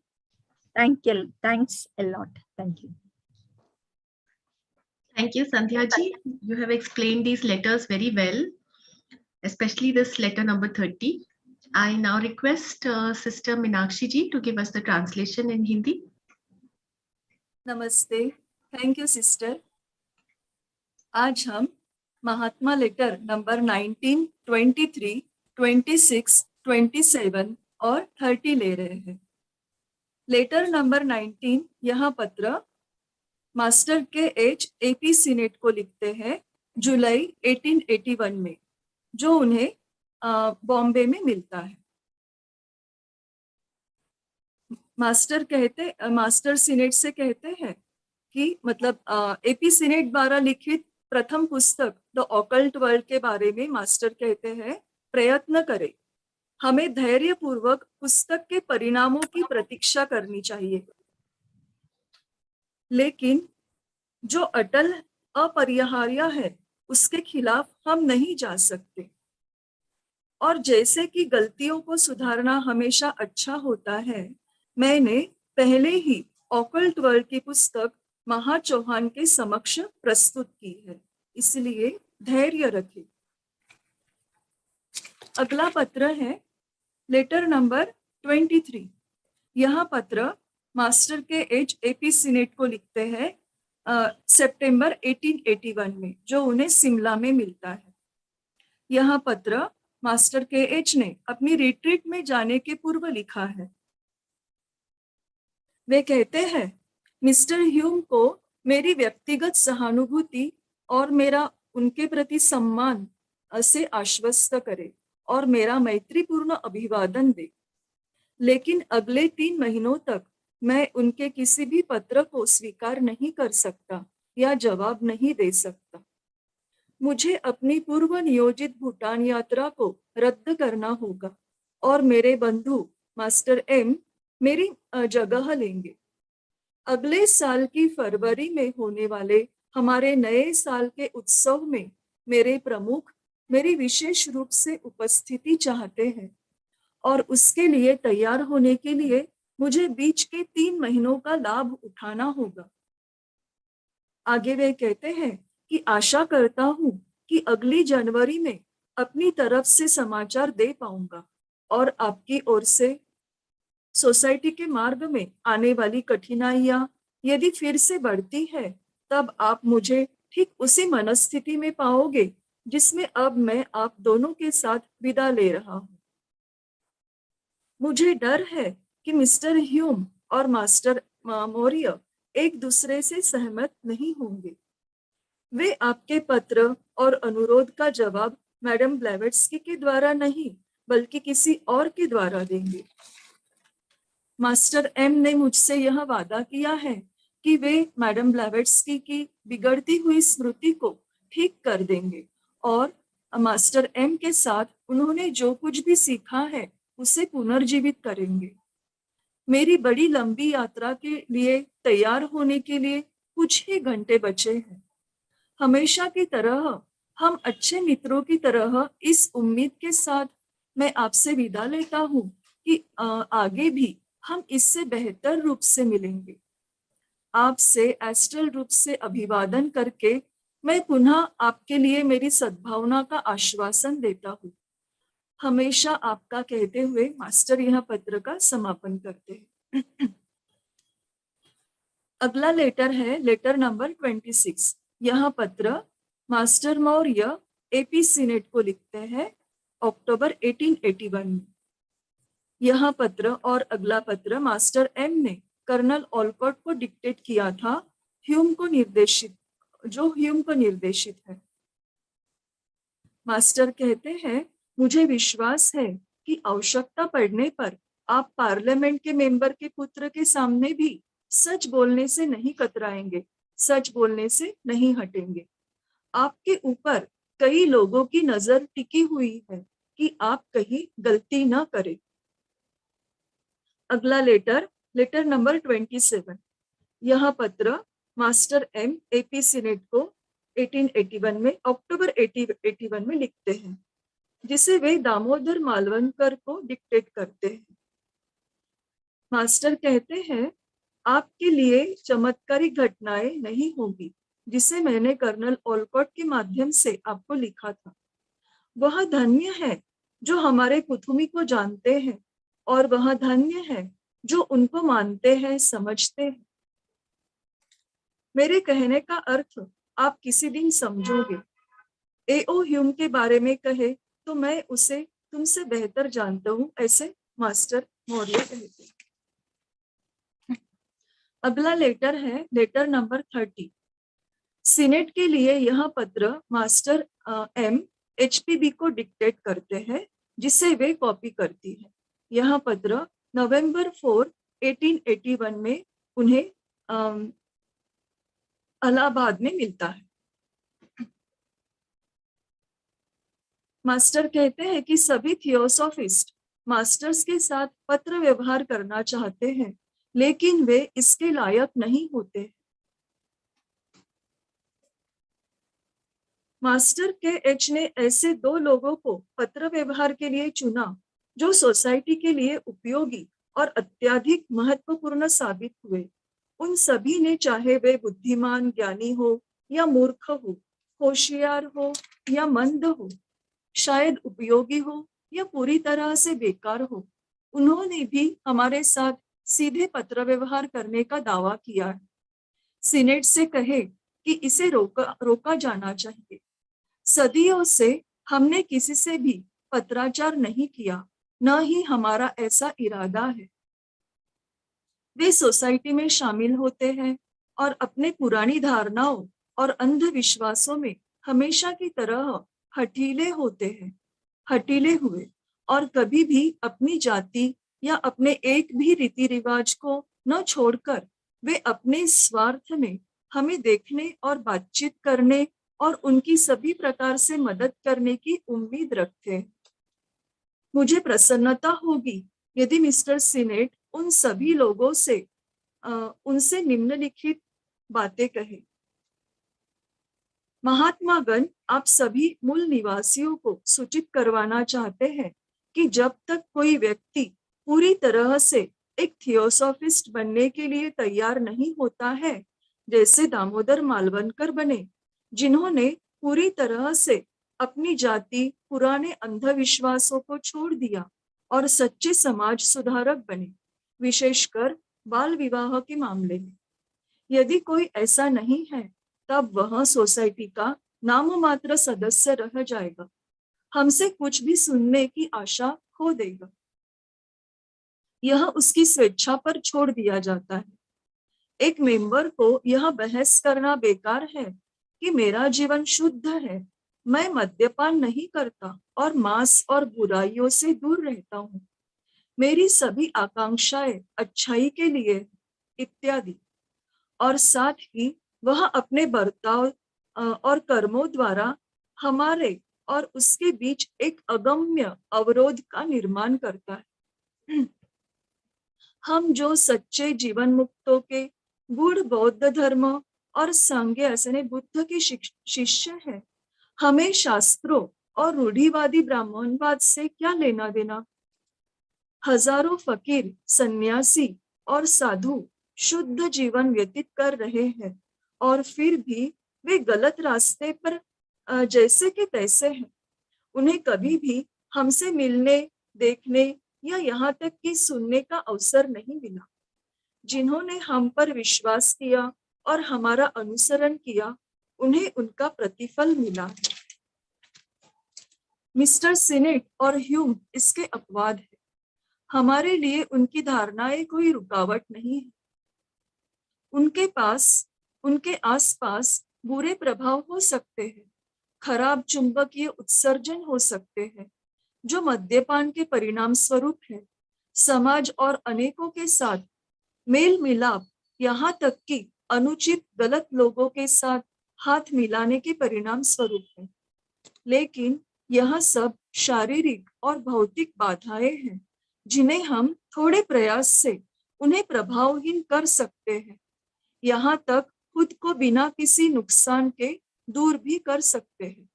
Thank you. Thanks a lot. Thank you. Thank you, Sandhya-ji. You have explained these letters very well, especially this letter number 30. I now request Sister Meenakshi-ji to give us the translation in Hindi. नमस्ते, thank you sister. आज हम महात्मा letter number 19, 23, 26, 27 और 30 ले रहे हैं। Letter number 19, यह पत्र master के एच एपी सीनेट को लिखते हैं जुलाई 1881 में, जो उन्हें बॉम्बे में मिलता है। मास्टर सीनेट से कहते हैं कि मतलब एपी सीनेट द्वारा लिखित प्रथम पुस्तक द ऑकल्ट वर्ल्ड के बारे में मास्टर कहते हैं, प्रयत्न करें, हमें धैर्यपूर्वक पुस्तक के परिणामों की प्रतीक्षा करनी चाहिए, लेकिन जो अटल अपरिहार्य है उसके खिलाफ हम नहीं जा सकते। और जैसे कि गलतियों को सुधारना हमेशा अच्छा होता है, मैंने पहले ही ऑकल्ट वर्ल्ड की पुस्तक महा चौहान के समक्ष प्रस्तुत की है, इसलिए धैर्य रखें। अगला पत्र है लेटर नंबर 23। यह पत्र मास्टर के एच एपी सीनेट को लिखते हैं सितंबर 1881 में, जो उन्हें शिमला में मिलता है। यह पत्र मास्टर के एच ने अपनी रिट्रीट में जाने के पूर्व लिखा है। वे कहते हैं, मिस्टर ह्यूम को मेरी व्यक्तिगत सहानुभूति और मेरा उनके प्रति सम्मान से आश्वस्त करे और मेरा मैत्रीपूर्ण अभिवादन दे, लेकिन अगले 3 महीनों तक मैं उनके किसी भी पत्र को स्वीकार नहीं कर सकता या जवाब नहीं दे सकता। मुझे अपनी पूर्व नियोजित भूटान यात्रा को रद्द करना होगा और मेरे बंधु मास्टर एम मेरी जगह लेंगे। अगले साल की फरवरी में होने वाले हमारे नए साल के उत्सव में मेरे प्रमुख मेरी विशेष रूप से उपस्थिति चाहते हैं और उसके लिए तैयार होने के लिए मुझे बीच के 3 महीनों का लाभ उठाना होगा। आगे वे कहते हैं कि आशा करता हूं कि अगली जनवरी में अपनी तरफ से समाचार दे पाऊंगा और आपकी ओर से सोसाइटी के मार्ग में आने वाली कठिनाइयां यदि फिर से बढ़ती है, तब आप मुझे ठीक उसी मनस्थिति में पाओगे जिसमें अब मैं आप दोनों के साथ विदा ले रहा हूं। मुझे डर है कि मिस्टर ह्यूम और मास्टर मौर्य एक दूसरे से सहमत नहीं होंगे। वे आपके पत्र और अनुरोध का जवाब मैडम ब्लेवेट्स्की के द्वारा नहीं बल्कि किसी और के द्वारा देंगे। मास्टर एम ने मुझसे यह वादा किया है कि वे मैडम ब्लेवेट्स्की की बिगड़ती हुई स्मृति को ठीक कर देंगे और मास्टर एम के साथ उन्होंने जो कुछ भी सीखा है उसे पुनर्जीवित करेंगे। मेरी बड़ी लंबी यात्रा के लिए तैयार होने के लिए कुछ ही घंटे बचे हैं। हमेशा की तरह हम अच्छे मित्रों की तरह इस उम्मीद के साथ मैं आपसे विदा लेता हूं कि आगे भी हम इससे बेहतर रूप से मिलेंगे। आपसे एस्ट्रल रूप से अभिवादन करके मैं पुनः आपके लिए मेरी सद्भावना का आश्वासन देता हूँ। हमेशा आपका कहते हुए मास्टर यह पत्र का समापन करते हैं। अगला लेटर है लेटर नंबर 26। यह पत्र मास्टर मौर्य एपी सीनेट को लिखते हैं अक्टूबर 1881 में। यह पत्र और अगला पत्र मास्टर एम ने कर्नल ओलकॉट को डिक्टेट किया था, ह्यूम को निर्देशित है। मास्टर कहते हैं, मुझे विश्वास है कि आवश्यकता पड़ने पर आप पार्लियामेंट के मेंबर के पुत्र के सामने भी सच बोलने से नहीं कतराएंगे, सच बोलने से नहीं हटेंगे। आपके ऊपर कई लोगों की नजर टिकी हुई है कि आप कहीं गलती ना करें। अगला लेटर नंबर 27। यह पत्र मास्टर एम एपी सीनेट को 1881 में अक्टूबर 1881 में लिखते हैं, जिसे वे दामोदर मालवनकर को डिक्टेट करते हैं। मास्टर कहते हैं, आपके लिए चमत्कारी घटनाएं नहीं होगी जिसे मैंने कर्नल ओलकॉट के माध्यम से आपको लिखा था। वह धन्य है जो हमारे पुथुमी को जानते हैं, और वह धन्य है जो उनको मानते हैं, समझते हैं। मेरे कहने का अर्थ आप किसी दिन समझोगे। एओ ह्यूम के बारे में कहे तो मैं उसे तुमसे बेहतर जानता हूं, ऐसे मास्टर मौर्य कहते हैं। अगला लेटर है लेटर नंबर 30। सीनेट के लिए यह पत्र मास्टर एम एचपीबी को डिक्टेट करते हैं, जिसे वे कॉपी करती है। यह पत्र नवंबर 4, 1881 में उन्हें इलाहाबाद में मिलता है। मास्टर कहते हैं कि सभी थियोसॉफिस्ट मास्टर्स के साथ पत्र व्यवहार करना चाहते हैं, लेकिन वे इसके लायक नहीं होते। मास्टर के एच ने ऐसे 2 लोगों को पत्र व्यवहार के लिए चुना जो सोसाइटी के लिए उपयोगी और अत्यधिक महत्वपूर्ण साबित हुए। उन सभी ने, चाहे वे बुद्धिमान ज्ञानी हो या मूर्ख हो, होशियार हो या मंद हो, शायद उपयोगी हो या पूरी तरह से बेकार हो, उन्होंने भी हमारे साथ सीधे पत्र व्यवहार करने का दावा किया है। सीनेट से कहे कि इसे रोका जाना चाहिए। सदियों से हमने किसी से भी पत्राचार नहीं किया, न ही हमारा ऐसा इरादा है। वे सोसाइटी में शामिल होते हैं और अपने पुरानी धारणाओं और अंधविश्वासों में हमेशा की तरह हठीले हुए और कभी भी अपनी जाति या अपने एक भी रीति रिवाज को न छोड़कर वे अपने स्वार्थ में हमें देखने और बातचीत करने और उनकी सभी प्रकार से मदद करने की उम्मीद रखते हैं। मुझे प्रसन्नता होगी यदि मिस्टर सीनेट उन सभी लोगों से उनसे निम्नलिखित बातें कहे। महात्मागण आप सभी मूल निवासियों को सूचित करवाना चाहते हैं कि जब तक कोई व्यक्ति पूरी तरह से एक थियोसॉफिस्ट बनने के लिए तैयार नहीं होता है, जैसे दामोदर मालवनकर बने, जिन्होंने पूरी तरह से अपनी जाति पुराने अंधविश्वासों को छोड़ दिया और सच्चे समाज सुधारक बने, विशेषकर बाल विवाह के मामले में। यदि कोई ऐसा नहीं है, तब वह सोसाइटी का नाम मात्र सदस्य रह जाएगा, हमसे कुछ भी सुनने की आशा खो देगा। यह उसकी स्वेच्छा पर छोड़ दिया जाता है। एक मेंबर को यह बहस करना बेकार है कि मेरा जीवन शुद्ध है, मैं मद्यपान नहीं करता और मांस और बुराइयों से दूर रहता हूँ, मेरी सभी आकांक्षाएं अच्छाई के लिए इत्यादि। और साथ ही वह अपने बर्ताव और कर्मों द्वारा हमारे और उसके बीच एक अगम्य अवरोध का निर्माण करता है। हम जो सच्चे जीवन मुक्तों के गूढ़ बौद्ध धर्म और सांघ्य असने बुद्ध के शिष्य हैं, हमें शास्त्रों और रूढ़िवादी ब्राह्मणवाद से क्या लेना देना। हजारों फकीर, सन्यासी और साधु शुद्ध जीवन व्यतीत कर रहे हैं और फिर भी वे गलत रास्ते पर जैसे के तैसे हैं। उन्हें कभी भी हमसे मिलने, देखने या यहाँ तक कि सुनने का अवसर नहीं मिला। जिन्होंने हम पर विश्वास किया और हमारा अनुसरण किया, उन्हें उनका प्रतिफल मिला है। मिस्टर सिनेट और ह्यूम इसके अपवाद है। हमारे लिए उनकी धारणाएं कोई रुकावट नहीं है। उनके आसपास बुरे प्रभाव हो सकते हैं, खराब चुंबकीय उत्सर्जन हो सकते हैं, जो मद्यपान के परिणाम स्वरूप है। समाज और अनेकों के साथ मेल मिलाप, यहाँ तक कि अनुचित गलत लोगों के साथ हाथ मिलाने के परिणाम स्वरूप है। लेकिन यह सब शारीरिक और भौतिक बाधाएं हैं, जिन्हें हम थोड़े प्रयास से उन्हें प्रभावहीन कर सकते हैं, यहाँ तक खुद को बिना किसी नुकसान के दूर भी कर सकते हैं।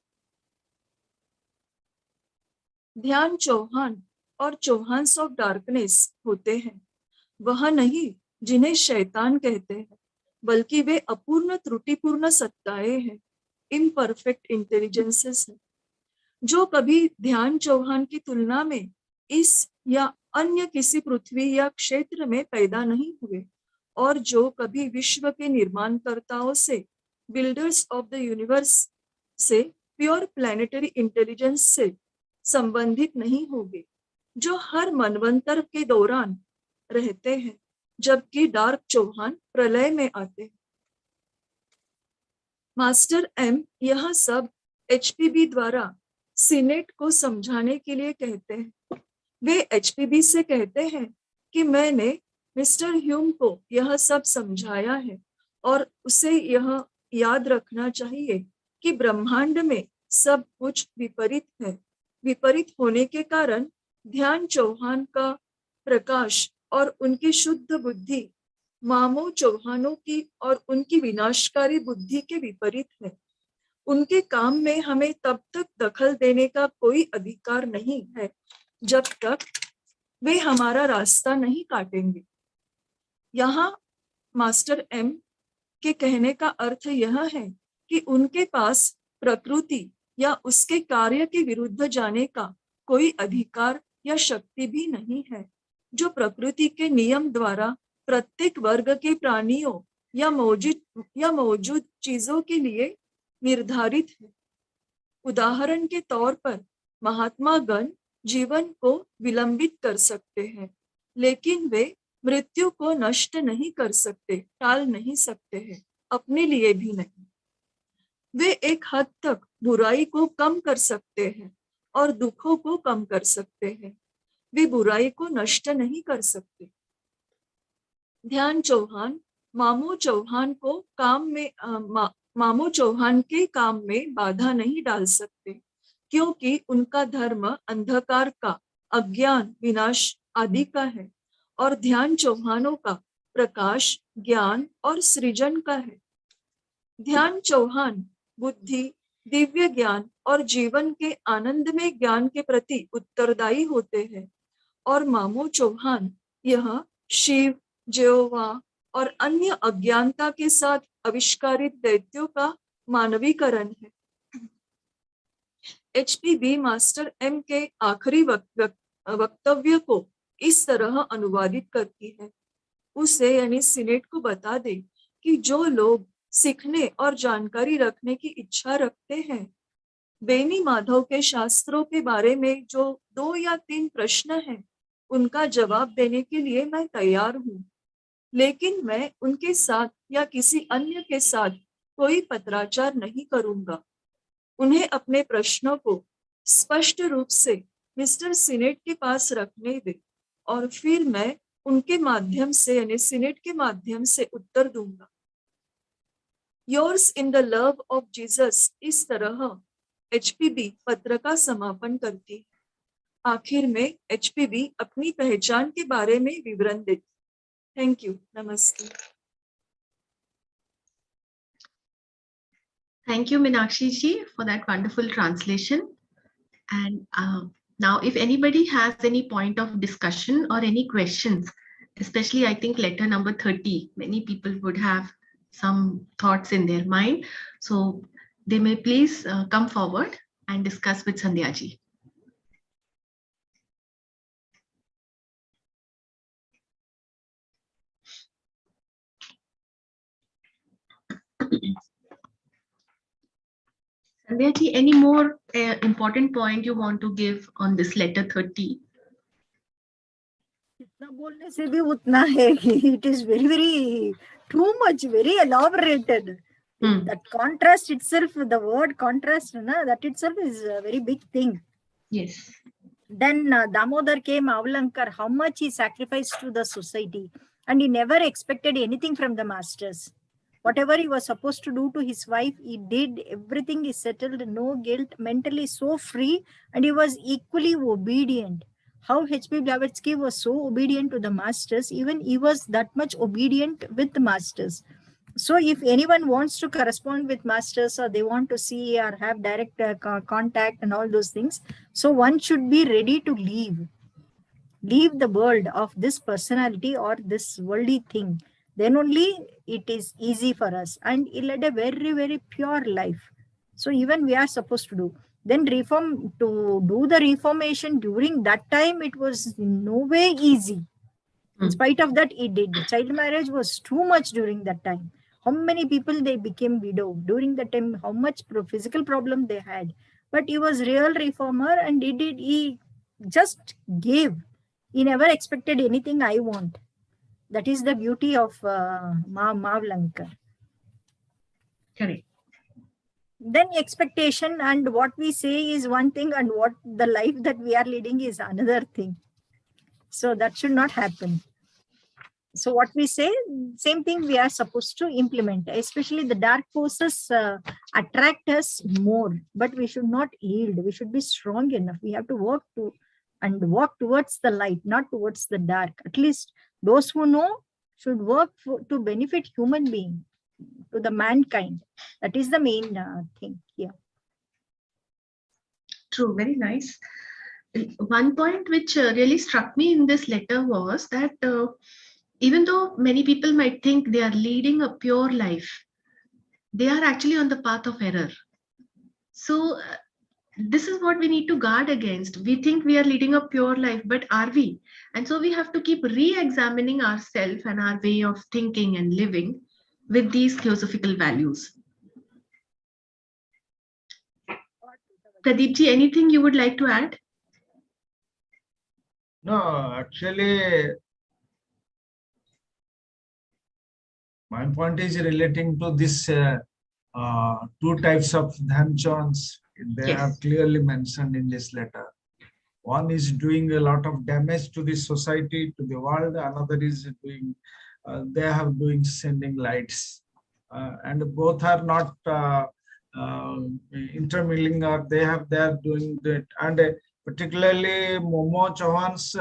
ध्यान चौहान और चौहान्स ऑफ डार्कनेस होते हैं, वह नहीं जिन्हें शैतान कहते हैं, बल्कि वे अपूर्ण त्रुटिपूर्ण सत्ताएं हैं, इम्परफेक्ट इंटेलिजेंसेस हैं, जो कभी ध्यान चौहान की तुलना में इस या अन्य किसी पृथ्वी या क्षेत्र में पैदा नहीं हुए, और जो कभी विश्व के निर्माणकर्ताओं से, बिल्डर्स ऑफ द यूनिवर्स से, प्योर प्लैनेटरी इंटेलिजेंस से संबंधित नहीं होंगे, जो हर मनवंतर के दौरान रहते हैं, जबकि डार्क चौहान प्रलय में आते हैं। मास्टर एम यह सब एचपीबी द्वारा सीनेट को समझाने के लिए कहते हैं। वे एचपीबी से कहते हैं कि मैंने मिस्टर ह्यूम को यह सब समझाया है और उसे यह याद रखना चाहिए कि ब्रह्मांड में सब कुछ विपरीत है। विपरीत होने के कारण ध्यान चौहान का प्रकाश और उनकी शुद्ध बुद्धि मामो चौहानों की और उनकी विनाशकारी बुद्धि के विपरीत है। उनके काम में हमें तब तक दखल देने का कोई अधिकार नहीं है जब तक वे हमारा रास्ता नहीं काटेंगे। यहाँ मास्टर एम के कहने का अर्थ यह है कि उनके पास प्रकृति या उसके कार्य के विरुद्ध जाने का कोई अधिकार या शक्ति भी नहीं है, जो प्रकृति के नियम द्वारा प्रत्येक वर्ग के प्राणियों या मौजूद चीजों के लिए निर्धारित है। उदाहरण के तौर पर महात्मा गण जीवन को विलंबित कर सकते हैं, लेकिन वे मृत्यु को नष्ट नहीं कर सकते, टाल नहीं सकते हैं, अपने लिए भी नहीं। वे एक हद तक बुराई को कम कर सकते हैं और दुखों को कम कर सकते हैं, वे बुराई को नष्ट नहीं कर सकते। ध्यान चौहान मामो चौहान के काम में बाधा नहीं डाल सकते, क्योंकि उनका धर्म अंधकार का, अज्ञान, विनाश आदि का है, और ध्यान चौहानों का प्रकाश, ज्ञान और सृजन का है। ध्यान चौहान बुद्धि, दिव्य ज्ञान और जीवन के आनंदमय ज्ञान के प्रति उत्तरदायी होते हैं, और मामो चौहान यह शिव, जेहोवा और अन्य अज्ञानता के साथ आविष्कारित दैत्यों का मानवीकरण है। एचपीबी मास्टर एम के आखिरी वक्तव्य को इस तरह अनुवादित करती है। उसे यानी सीनेट को बता दे कि जो लोग सीखने और जानकारी रखने की इच्छा रखते हैं, बेनी माधव के शास्त्रों के बारे में जो 2 या 3 प्रश्न हैं, उनका जवाब देने के लिए मैं तैयार हूँ, लेकिन मैं उनके साथ या किसी अन्य के साथ कोई पत्राचार नहीं करूंगा। उन्हें अपने प्रश्नों को स्पष्ट रूप से मिस्टर सीनेट के पास रखने दे, और फिर मैं उनके माध्यम से यानी सीनेट के माध्यम से उत्तर दूंगा। Yours in the love of Jesus, इस तरह एचपीबी पत्र का समापन करती है। आखिर में एचपीबी अपनी पहचान के बारे में विवरण देती। थैंक यू, नमस्ते। Thank you, Meenakshi ji, for that wonderful translation. And now, if anybody has any point of discussion or any questions, especially I think letter number 30, many people would have some thoughts in their mind. So they may please come forward and discuss with Sandhya ji. Sandhya ji, any more important point you want to give on this letter 30? जितना बोलने से भी उतना है. It is very, very too much, very elaborated. That contrast itself, the word contrast, that itself is a very big thing. Yes. Then Damodar came, Avlankar, how much he sacrificed to the society, and he never expected anything from the masters. Whatever he was supposed to do to his wife, he did. Everything is settled, no guilt, mentally so free, and he was equally obedient. How H.P. Blavatsky was so obedient to the masters, even he was that much obedient with the masters. So if anyone wants to correspond with masters, or they want to see or have direct contact and all those things, so one should be ready to leave the world of this personality or this worldly thing. Then only it is easy for us, and he led a very, very pure life. So even we are supposed to do. Then do the reformation during that time, it was in no way easy. In spite of that, he did. Child marriage was too much during that time. How many people they became widow during that time, how much physical problem they had. But he was real reformer, and he just gave. He never expected anything I want. That is the beauty of Mavlankar. Correct. Then expectation and what we say is one thing, and what the life that we are leading is another thing. So that should not happen. So what we say, same thing we are supposed to implement. Especially the dark forces attract us more, but we should not yield. We should be strong enough. We have to walk towards the light, not towards the dark. At least those who know should work to benefit human being, to the mankind. That is the main thing here. True, very nice. One point which really struck me in this letter was that even though many people might think they are leading a pure life, they are actually on the path of error. So this is what we need to guard against. We think we are leading a pure life, but are we? And so we have to keep re-examining ourselves and our way of thinking and living with these theosophical values. Pradeep ji, anything you would like to add? No, actually, my point is relating to this two types of dhamchons. They Yes. are clearly mentioned in this letter. One is doing a lot of damage to the society, to the world. Another is doing, they have doing sending lights. And both are not intermingling, or they are doing that. And particularly Momo Chauhan's,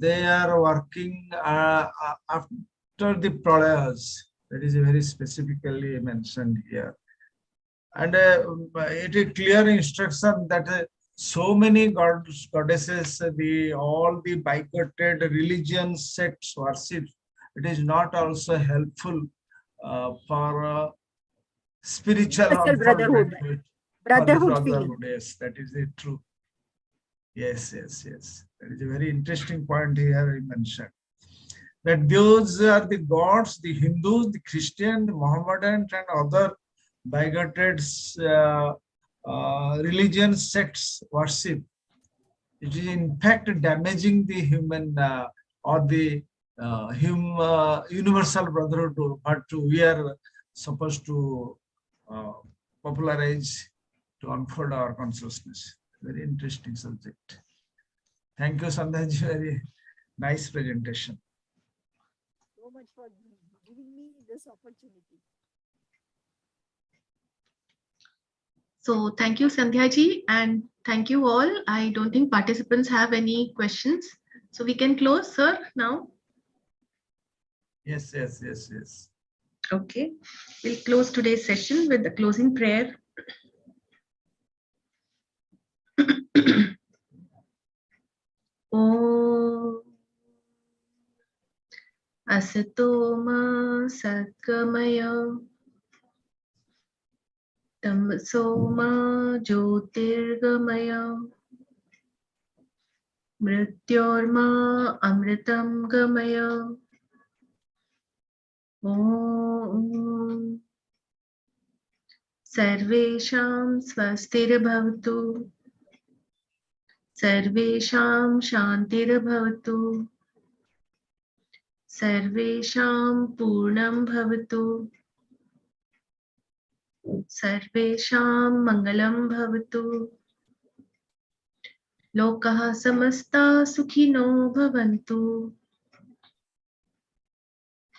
they are working after the pralayas. That is very specifically mentioned here. And it is clear instruction that so many gods, goddesses, all the bigoted religion sects worship. It is not also helpful for spiritual Brotherhood. unfoldment. Brotherhood feeling. Yes, that is it, true. Yes. That is a very interesting point here he mentioned. That those are the gods, the Hindus, the Christian, the Mohammedan, and other bigoted religion sects worship. It is in fact damaging the human or the universal brotherhood, but we are supposed to popularize, to unfold our consciousness. Very interesting subject. Thank you, Sandhy. Very nice presentation. So much for giving me this opportunity. So thank you, Sandhya ji, and thank you all. I don't think participants have any questions. So we can close, sir, now. Yes. Okay. We'll close today's session with the closing prayer. Om Asato Ma Satgamaya Tamso Ma Jyotirgamaya Mrityorma Amritam Gamaya Om सर्वेषां स्वस्तिर्भवतु, सर्वेषां शान्तिर्भवतु, सर्वेषां पूर्णं भवतु, सर्वेषां मङ्गलं भवतु, लोकाः समस्ताः सुखिनो भवन्तु,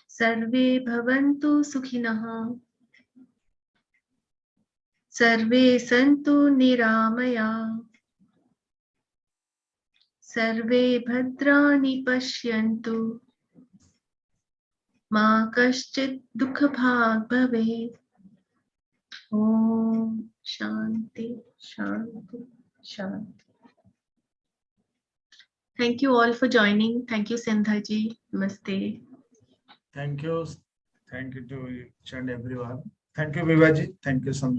सर्वे भवन्तु सुखिनः, सर्वे सन्तु निरामयाः, सर्वे भद्राणि पश्यन्तु, मा कश्चित् दुःखभाग् भवेत्। ॐ शान्ति शान्ति शान्ति। Thank you all for joining. Thank you, Sandhy. Namaste. Thank you. Thank you to each and everyone. Thank you, Vivaji. Thank you, Sandhya.